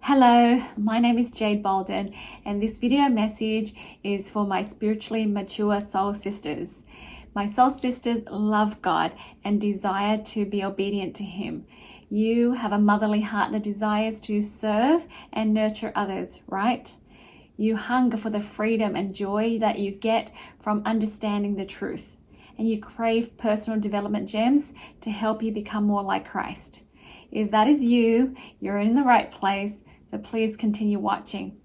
Hello, my name is Jade Bolden, and this video message is for my spiritually mature soul sisters. My soul sisters love God and desire to be obedient to Him. You have a motherly heart that desires to serve and nurture others, right? You hunger for the freedom and joy that you get from understanding the truth, and you crave personal development gems to help you become more like Christ. If that is you, you're in the right place. So please continue watching.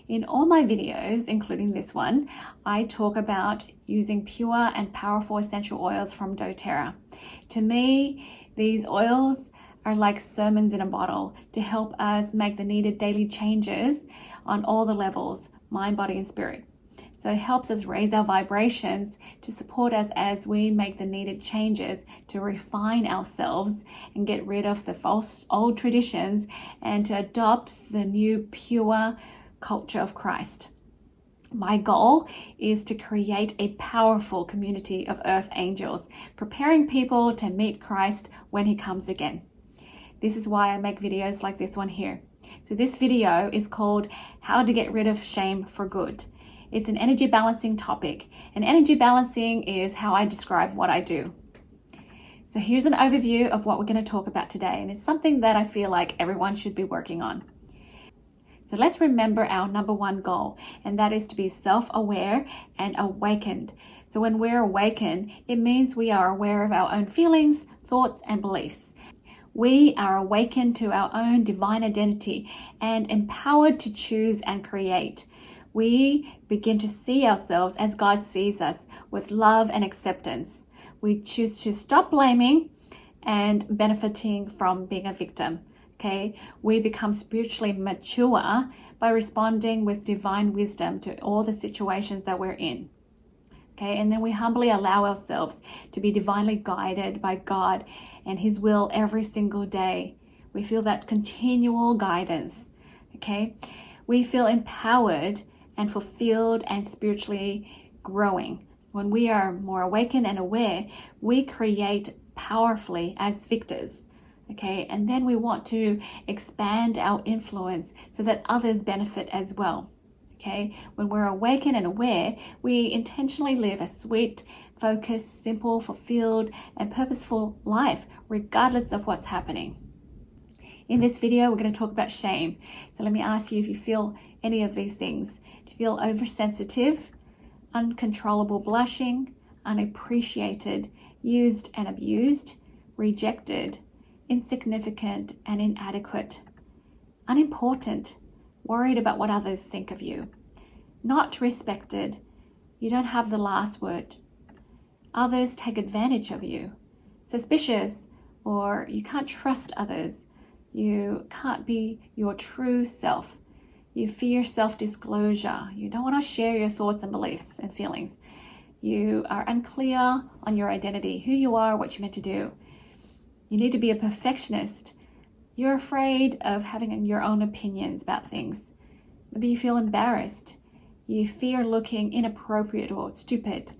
In all my videos, including this one, I talk about using pure and powerful essential oils from doTERRA. To me, these oils are like sermons in a bottle to help us make the needed daily changes on all the levels, mind, body, and spirit. So it helps us raise our vibrations to support us as we make the needed changes to refine ourselves and get rid of the false old traditions and to adopt the new pure culture of Christ. My goal is to create a powerful community of earth angels, preparing people to meet Christ when He comes again. This is why I make videos like this one here. So this video is called How to Get Rid of Shame for Good. It's an energy balancing topic, and energy balancing is how I describe what I do. So here's an overview of what we're going to talk about today, and it's something that I feel like everyone should be working on. So let's remember our number one goal, and that is to be self-aware and awakened. So when we're awakened, it means we are aware of our own feelings, thoughts, and beliefs. We are awakened to our own divine identity and empowered to choose and create. We begin to see ourselves as God sees us, with love and acceptance. We choose to stop blaming and benefiting from being a victim. Okay, we become spiritually mature by responding with divine wisdom to all the situations that we're in. Okay, and then we humbly allow ourselves to be divinely guided by God and His will every single day. We feel that continual guidance. Okay, we feel empowered and fulfilled and spiritually growing. When we are more awakened and aware, we create powerfully as victors. Okay, and then we want to expand our influence so that others benefit as well. Okay, when we're awakened and aware, we intentionally live a sweet, focused, simple, fulfilled, and purposeful life, regardless of what's happening. In this video, we're going to talk about shame. So let me ask you if you feel any of these things. Do you feel oversensitive, uncontrollable blushing, unappreciated, used and abused, rejected, insignificant and inadequate, unimportant, worried about what others think of you, not respected, you don't have the last word, others take advantage of you, suspicious, or you can't trust others, you can't be your true self, you fear self-disclosure, you don't want to share your thoughts and beliefs and feelings, you are unclear on your identity, who you are, what you're meant to do, you need to be a perfectionist, you're afraid of having your own opinions about things, maybe you feel embarrassed, you fear looking inappropriate or stupid,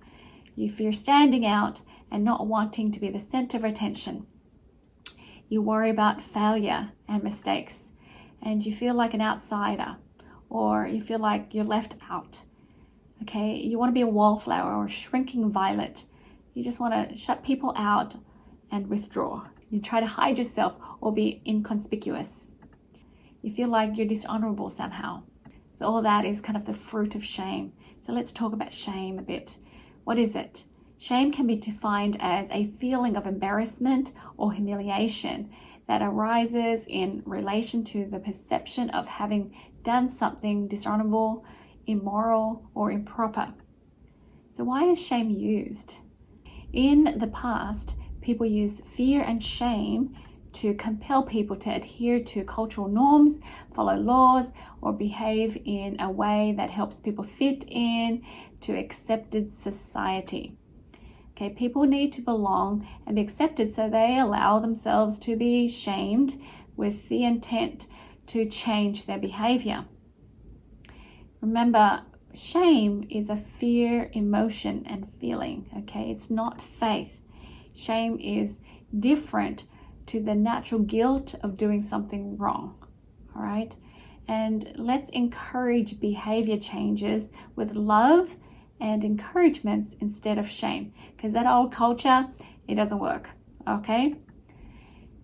you fear standing out and not wanting to be the center of attention. You worry about failure and mistakes, and you feel like an outsider, or you feel like you're left out. Okay, you want to be a wallflower or a shrinking violet. You just want to shut people out and withdraw. You try to hide yourself or be inconspicuous. You feel like you're dishonorable somehow. So all that is kind of the fruit of shame. So let's talk about shame a bit. What is it? Shame can be defined as a feeling of embarrassment or humiliation that arises in relation to the perception of having done something dishonorable, immoral, or improper. So why is shame used? In the past, people use fear and shame to compel people to adhere to cultural norms, follow laws, or behave in a way that helps people fit in to accepted society. Okay, people need to belong and be accepted, so they allow themselves to be shamed with the intent to change their behavior. Remember, shame is a fear, emotion, and feeling, okay? It's not faith. Shame is different to the natural guilt of doing something wrong, all right? And let's encourage behavior changes with love and encouragements instead of shame, because that old culture, it doesn't work, okay?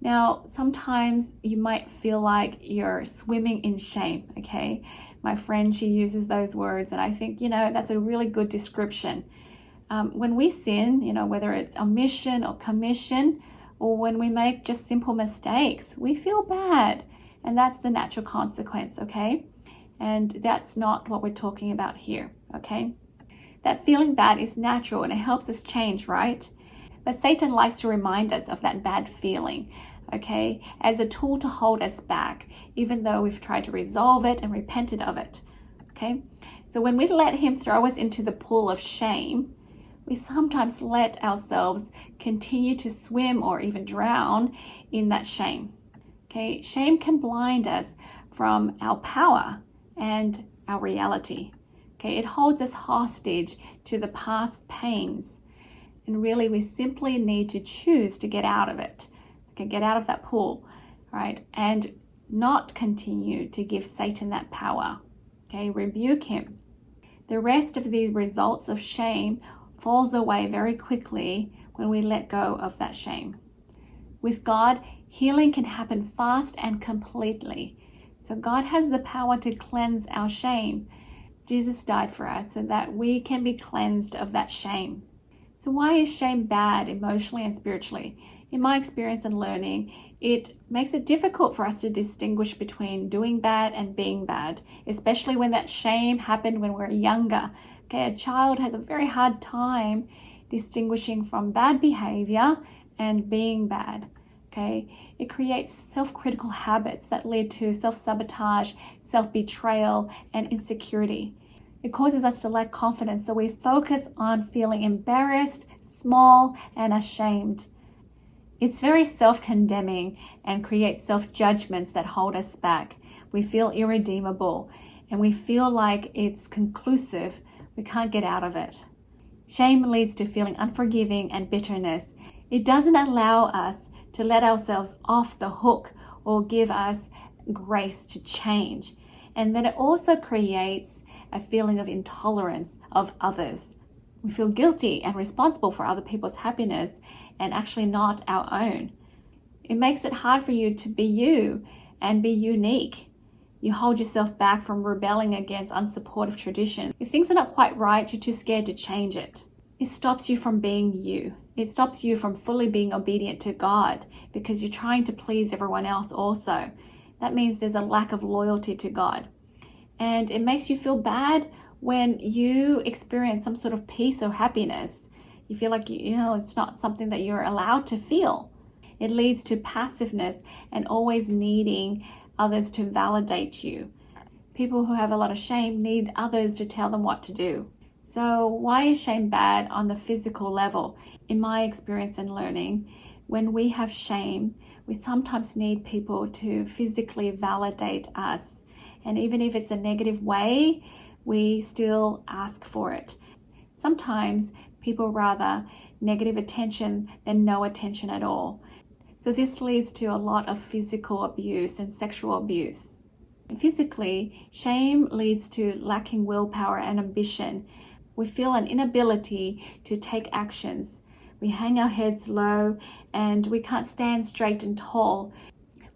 Now, sometimes you might feel like you're swimming in shame, okay? My friend, she uses those words, and I think, that's a really good description. When we sin, whether it's omission or commission, or when we make just simple mistakes, we feel bad. And that's the natural consequence, okay? And that's not what we're talking about here, okay? That feeling bad is natural and it helps us change, right? But Satan likes to remind us of that bad feeling, okay, as a tool to hold us back, even though we've tried to resolve it and repented of it, okay? So when we let him throw us into the pool of shame, we sometimes let ourselves continue to swim or even drown in that shame. Okay, shame can blind us from our power and our reality. Okay, it holds us hostage to the past pains. And really, we simply need to choose to get out of it. Okay, get out of that pool, right? And not continue to give Satan that power. Okay, rebuke him. The rest of the results of shame falls away very quickly when we let go of that shame. With God, healing can happen fast and completely. So God has the power to cleanse our shame. Jesus died for us so that we can be cleansed of that shame. So why is shame bad emotionally and spiritually? In my experience and learning, it makes it difficult for us to distinguish between doing bad and being bad, especially when that shame happened when we're younger. Okay, a child has a very hard time distinguishing from bad behavior and being bad. Okay, it creates self-critical habits that lead to self-sabotage, self-betrayal, and insecurity. It causes us to lack confidence, so we focus on feeling embarrassed, small, and ashamed. It's very self-condemning and creates self-judgments that hold us back. We feel irredeemable, and we feel like it's conclusive. We can't get out of it. Shame leads to feeling unforgiving and bitterness. It doesn't allow us to let ourselves off the hook or give us grace to change. And then it also creates a feeling of intolerance of others. We feel guilty and responsible for other people's happiness and actually not our own. It makes it hard for you to be you and be unique. You hold yourself back from rebelling against unsupportive tradition. If things are not quite right, you're too scared to change it. It stops you from being you. It stops you from fully being obedient to God because you're trying to please everyone else also. That means there's a lack of loyalty to God. And it makes you feel bad when you experience some sort of peace or happiness. You feel like, it's not something that you're allowed to feel. It leads to passiveness and always needing others to validate you. People who have a lot of shame need others to tell them what to do. So why is shame bad on the physical level? In my experience and learning, when we have shame, we sometimes need people to physically validate us. And even if it's a negative way, we still ask for it. Sometimes people rather negative attention than no attention at all. So this leads to a lot of physical abuse and sexual abuse. Physically, shame leads to lacking willpower and ambition. We feel an inability to take actions. We hang our heads low and we can't stand straight and tall.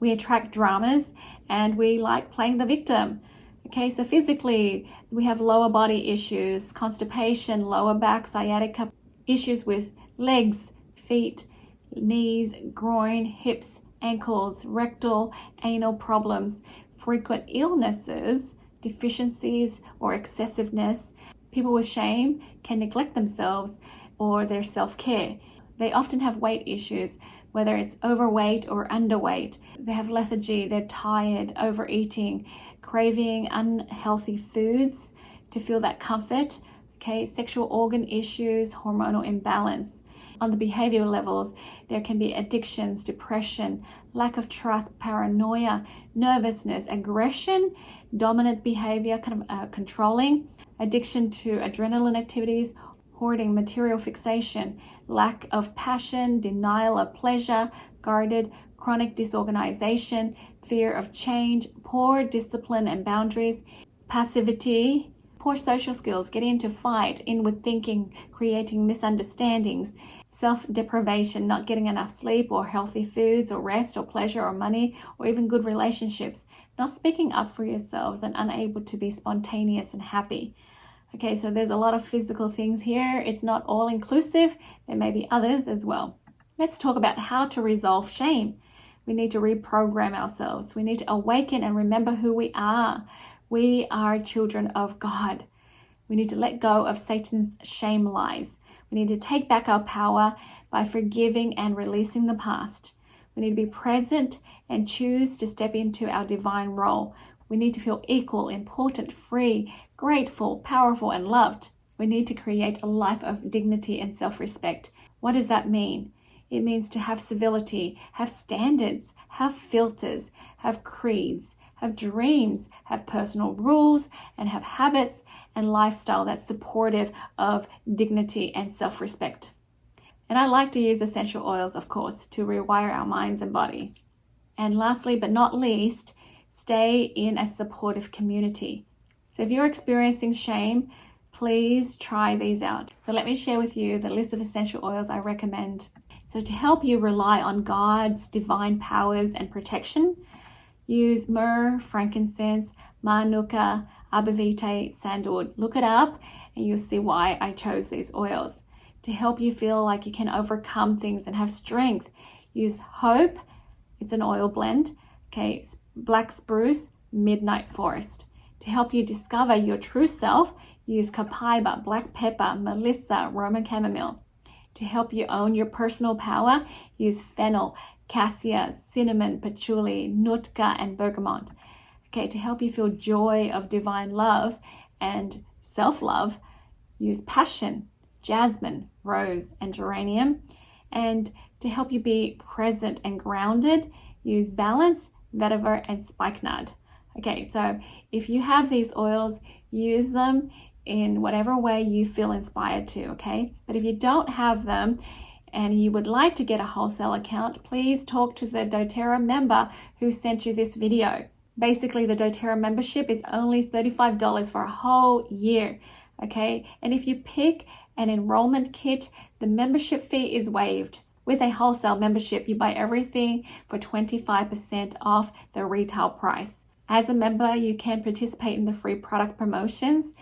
We attract dramas and we like playing the victim. Okay, so physically, we have lower body issues, constipation, lower back, sciatica, issues with legs, feet, knees, groin, hips, ankles, rectal, anal problems, frequent illnesses, deficiencies, or excessiveness. People with shame can neglect themselves or their self-care. They often have weight issues, whether it's overweight or underweight. They have lethargy, they're tired, overeating, craving unhealthy foods to feel that comfort. Okay, sexual organ issues, hormonal imbalance. On the behavioral levels, there can be addictions, depression, lack of trust, paranoia, nervousness, aggression, dominant behavior, controlling, addiction to adrenaline activities, hoarding, material fixation, lack of passion, denial of pleasure, guarded, chronic disorganization, fear of change, poor discipline and boundaries, passivity, poor social skills, getting into fight, inward thinking, creating misunderstandings, self-deprivation, not getting enough sleep or healthy foods or rest or pleasure or money or even good relationships, not speaking up for yourselves and unable to be spontaneous and happy. Okay, so there's a lot of physical things here. It's not all inclusive. There may be others as well. Let's talk about how to resolve shame. We need to reprogram ourselves. We need to awaken and remember who we are. We are children of God. We need to let go of Satan's shame lies. We need to take back our power by forgiving and releasing the past. We need to be present and choose to step into our divine role. We need to feel equal, important, free, grateful, powerful, and loved. We need to create a life of dignity and self-respect. What does that mean? It means to have civility, have standards, have filters, have creeds, have dreams, have personal rules, and have habits and lifestyle that's supportive of dignity and self-respect. And I like to use essential oils, of course, to rewire our minds and body. And lastly, but not least, stay in a supportive community. So if you're experiencing shame, please try these out. So let me share with you the list of essential oils I recommend. So to help you rely on God's divine powers and protection, use myrrh, frankincense, manuka, arbor vitae, sandalwood. Look it up and you'll see why I chose these oils. To help you feel like you can overcome things and have strength, use hope. It's an oil blend. Okay, black spruce, midnight forest. To help you discover your true self, use copaiba, black pepper, melissa, Roman chamomile. To help you own your personal power, use fennel, cassia, cinnamon, patchouli, nutka, and bergamot. Okay, to help you feel joy of divine love and self-love, use passion, jasmine, rose, and geranium. And to help you be present and grounded, use balance, vetiver, and spikenard. Okay, so if you have these oils, use them in whatever way you feel inspired to, okay? But if you don't have them and you would like to get a wholesale account, please talk to the doTERRA member who sent you this video. Basically, the doTERRA membership is only $35 for a whole year, okay? And if you pick an enrollment kit, the membership fee is waived. With a wholesale membership, you buy everything for 25% off the retail price. As a member, you can participate in the free product promotions.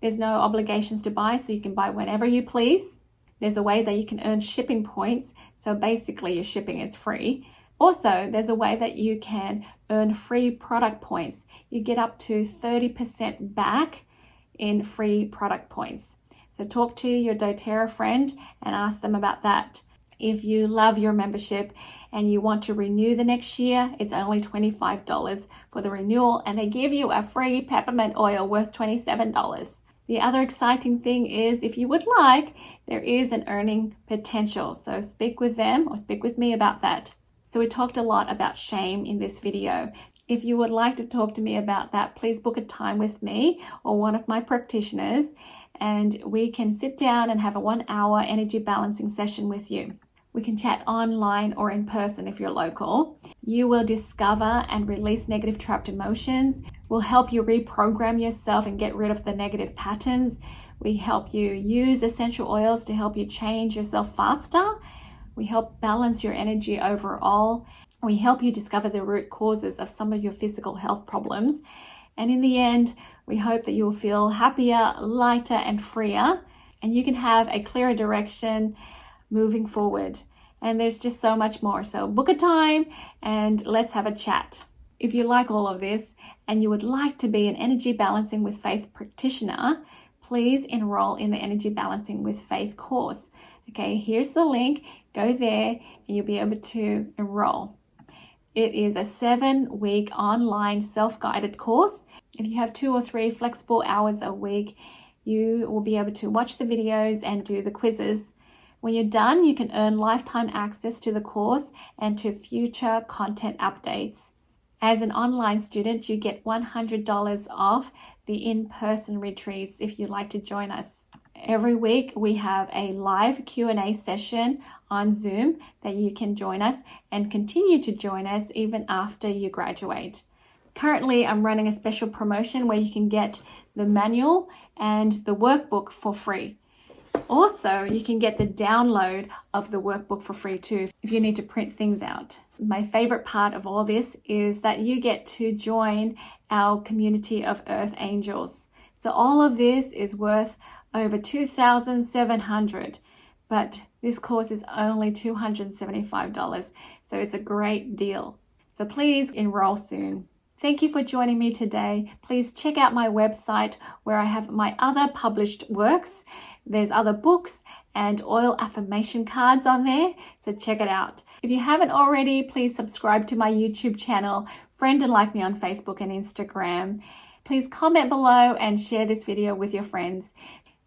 There's no obligations to buy, so you can buy whenever you please. There's a way that you can earn shipping points, so basically your shipping is free. Also, there's a way that you can earn free product points. You get up to 30% back in free product points. So talk to your doTERRA friend and ask them about that. If you love your membership and you want to renew the next year, it's only $25 for the renewal, and they give you a free peppermint oil worth $27. The other exciting thing is, if you would like, there is an earning potential. So speak with them or speak with me about that. So we talked a lot about shame in this video. If you would like to talk to me about that, please book a time with me or one of my practitioners, and we can sit down and have a 1-hour energy balancing session with you. We can chat online or in person if you're local. You will discover and release negative trapped emotions. We'll help you reprogram yourself and get rid of the negative patterns. We help you use essential oils to help you change yourself faster. We help balance your energy overall. We help you discover the root causes of some of your physical health problems. And in the end, we hope that you will feel happier, lighter, and freer, and you can have a clearer direction moving forward. And there's just so much more. So book a time and let's have a chat. If you like all of this and you would like to be an Energy Balancing with Faith practitioner, please enroll in the Energy Balancing with Faith course. Okay, here's the link. Go there and you'll be able to enroll. It is a 7-week online self-guided course. If you have 2 or 3 flexible hours a week, you will be able to watch the videos and do the quizzes. When you're done, you can earn lifetime access to the course and to future content updates. As an online student, you get $100 off the in-person retreats if you'd like to join us. Every week we have a live Q&A session on Zoom that you can join us and continue to join us even after you graduate. Currently, I'm running a special promotion where you can get the manual and the workbook for free. Also, you can get the download of the workbook for free too if you need to print things out. My favorite part of all this is that you get to join our community of Earth Angels. So all of this is worth over $2,700, but this course is only $275, so it's a great deal. So please enroll soon. Thank you for joining me today. Please check out my website where I have my other published works. There's other books and oil affirmation cards on there, so check it out. If you haven't already, please subscribe to my YouTube channel, friend and like me on Facebook and Instagram. Please comment below and share this video with your friends.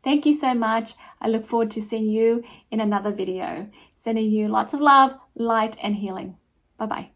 Thank you so much. I look forward to seeing you in another video. Sending you lots of love, light, and healing. Bye-bye.